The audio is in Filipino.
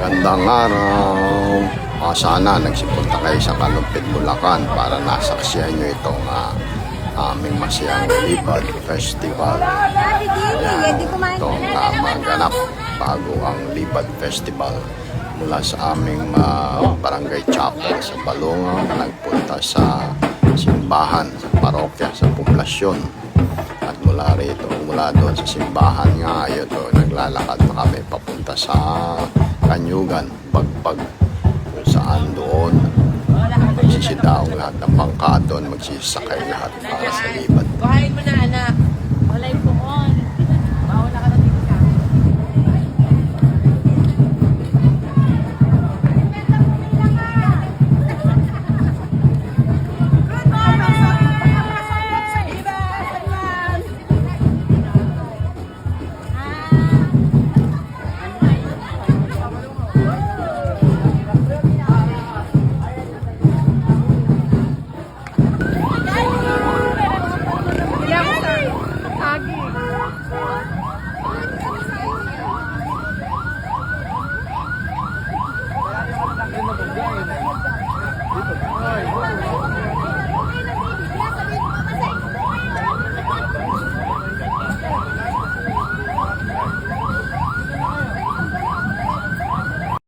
Magandang araw. Sana nagsipunta kayo sa Kalumpit, Bulacan para nasaksihan nyo itong aming masayang Libad Festival. Itong maganap bago ang Libad Festival mula sa aming barangay chapel sa Balongaw, nagpunta sa simbahan, sa parokya, sa poblasyon. At mula rito, mula doon sa simbahan nga, yun, naglalakad na kami papunta sa Kanyugan, Pagpag, kung saan doon magsisidaong lahat ng bangka doon, magsisakay lahat para sa Libad. Buhayin mo na, anak.